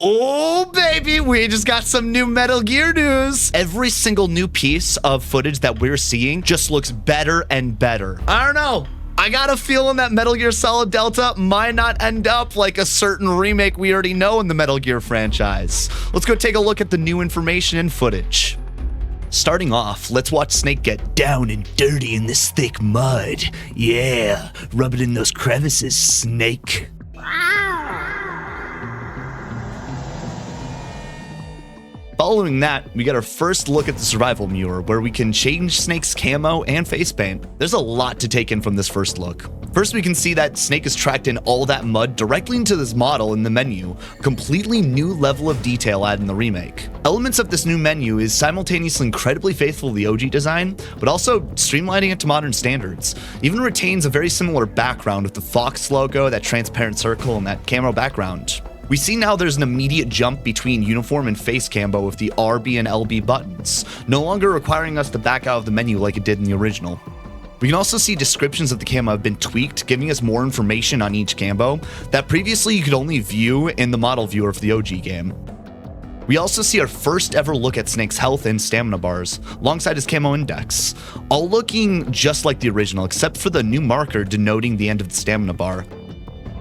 Oh, baby, we just got some new Metal Gear news. Every single new piece of footage that we're seeing just looks better and better. I don't know. I got a feeling that Metal Gear Solid Delta might not end up like a certain remake we already know in the Metal Gear franchise. Let's go take a look at the new information and footage. Starting off, let's watch Snake get down and dirty in this thick mud. Yeah, rub it in those crevices, Snake. Following that, we get our first look at the survival mirror, where we can change Snake's camo and face paint. There's a lot to take in from this first look. First, we can see that Snake has tracked in all that mud directly into this model in the menu, completely new level of detail added in the remake. Elements of this new menu is simultaneously incredibly faithful to the OG design, but also streamlining it to modern standards. Even retains a very similar background with the Fox logo, that transparent circle, and that camo background. We see now there's an immediate jump between uniform and face camo with the RB and LB buttons, no longer requiring us to back out of the menu like it did in the original. We can also see descriptions of the camo have been tweaked, giving us more information on each camo that previously you could only view in the model viewer for the OG game. We also see our first ever look at Snake's health and stamina bars, alongside his camo index, all looking just like the original except for the new marker denoting the end of the stamina bar.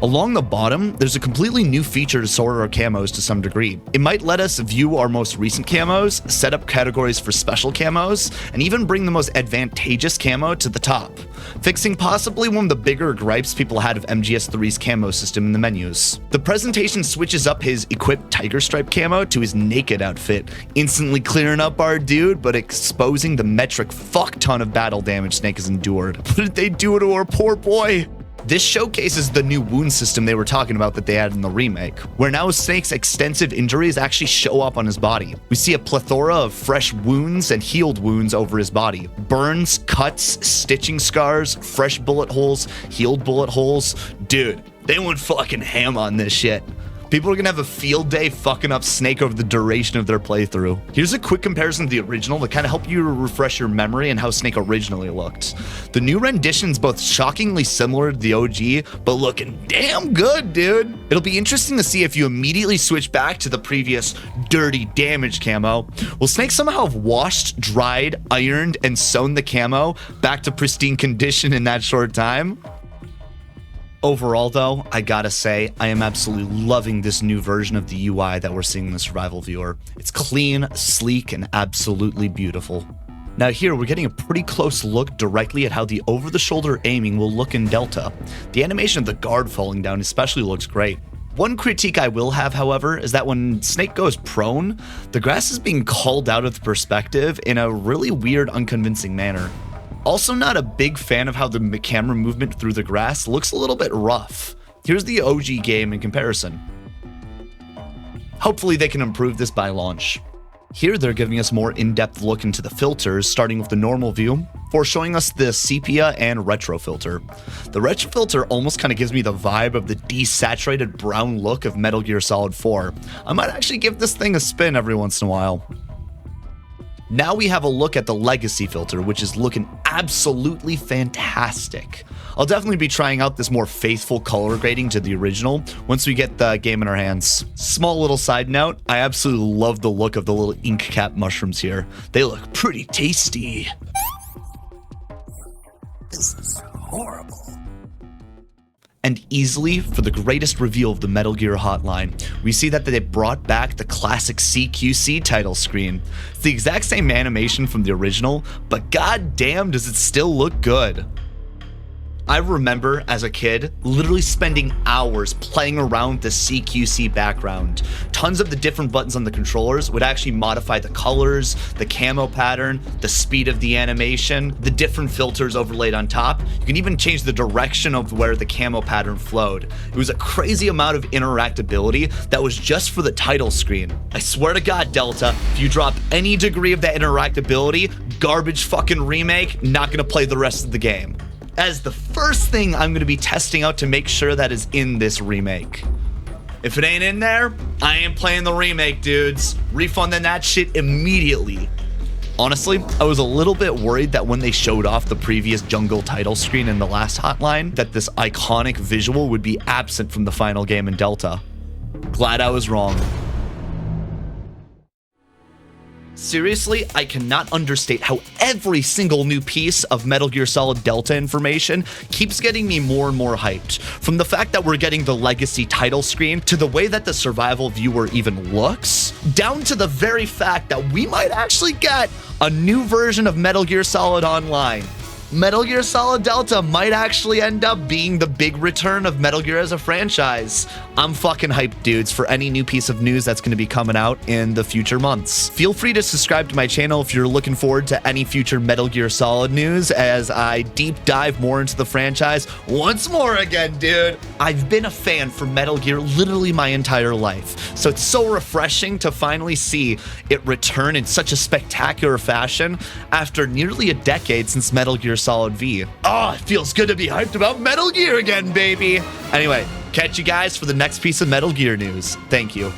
Along the bottom, there's a completely new feature to sort our camos to some degree. It might let us view our most recent camos, set up categories for special camos, and even bring the most advantageous camo to the top, fixing possibly one of the bigger gripes people had of MGS3's camo system in the menus. The presentation switches up his equipped tiger stripe camo to his naked outfit, instantly clearing up our dude, but exposing the metric fuck ton of battle damage Snake has endured. What did they do to our poor boy? This showcases the new wound system they were talking about that they added in the remake, where now Snake's extensive injuries actually show up on his body. We see a plethora of fresh wounds and healed wounds over his body. Burns, cuts, stitching scars, fresh bullet holes, healed bullet holes. Dude, they went fucking ham on this shit. People are gonna have a field day fucking up Snake over the duration of their playthrough. Here's a quick comparison to the original to kind of help you refresh your memory and how Snake originally looked. The new rendition's both shockingly similar to the OG, but looking damn good, dude. It'll be interesting to see if you immediately switch back to the previous dirty damage camo. Will Snake somehow have washed, dried, ironed, and sewn the camo back to pristine condition in that short time? Overall, though, I gotta say, I am absolutely loving this new version of the UI that we're seeing in the survival viewer. It's clean, sleek, and absolutely beautiful. Now here, we're getting a pretty close look directly at how the over-the-shoulder aiming will look in Delta. The animation of the guard falling down especially looks great. One critique I will have, however, is that when Snake goes prone, the grass is being called out of the perspective in a really weird, unconvincing manner. Also not a big fan of how the camera movement through the grass looks a little bit rough. Here's the OG game in comparison. Hopefully they can improve this by launch. Here they're giving us more in-depth look into the filters, starting with the normal view, before showing us the sepia and retro filter. The retro filter almost kind of gives me the vibe of the desaturated brown look of Metal Gear Solid 4. I might actually give this thing a spin every once in a while. Now we have a look at the legacy filter, which is looking absolutely fantastic. I'll definitely be trying out this more faithful color grading to the original once we get the game in our hands. Small little side note, I absolutely love the look of the little ink cap mushrooms here. They look pretty tasty. This is horrible. And easily, for the greatest reveal of the Metal Gear Hotline, we see that they brought back the classic CQC title screen. It's the exact same animation from the original, but goddamn does it still look good. I remember, as a kid, literally spending hours playing around with the CQC background. Tons of the different buttons on the controllers would actually modify the colors, the camo pattern, the speed of the animation, the different filters overlaid on top. You can even change the direction of where the camo pattern flowed. It was a crazy amount of interactability that was just for the title screen. I swear to God, Delta, if you drop any degree of that interactability, garbage fucking remake, not gonna play the rest of the game. As the first thing I'm going to be testing out to make sure that is in this remake. If it ain't in there, I ain't playing the remake, dudes. Refunding that shit immediately. Honestly, I was a little bit worried that when they showed off the previous jungle title screen in the last Hotline, that this iconic visual would be absent from the final game in Delta. Glad I was wrong. Seriously, I cannot understate how every single new piece of Metal Gear Solid Delta information keeps getting me more and more hyped. From the fact that we're getting the legacy title screen, to the way that the survival viewer even looks, down to the very fact that we might actually get a new version of Metal Gear Solid Online. Metal Gear Solid Delta might actually end up being the big return of Metal Gear as a franchise. I'm fucking hyped, dudes, for any new piece of news that's going to be coming out in the future months. Feel free to subscribe to my channel if you're looking forward to any future Metal Gear Solid news as I deep dive more into the franchise once more again, dude. I've been a fan for Metal Gear literally my entire life, so it's so refreshing to finally see it return in such a spectacular fashion after nearly a decade since Metal Gear Solid V. Oh, it feels good to be hyped about Metal Gear again, baby. Anyway, catch you guys for the next piece of Metal Gear news. Thank you.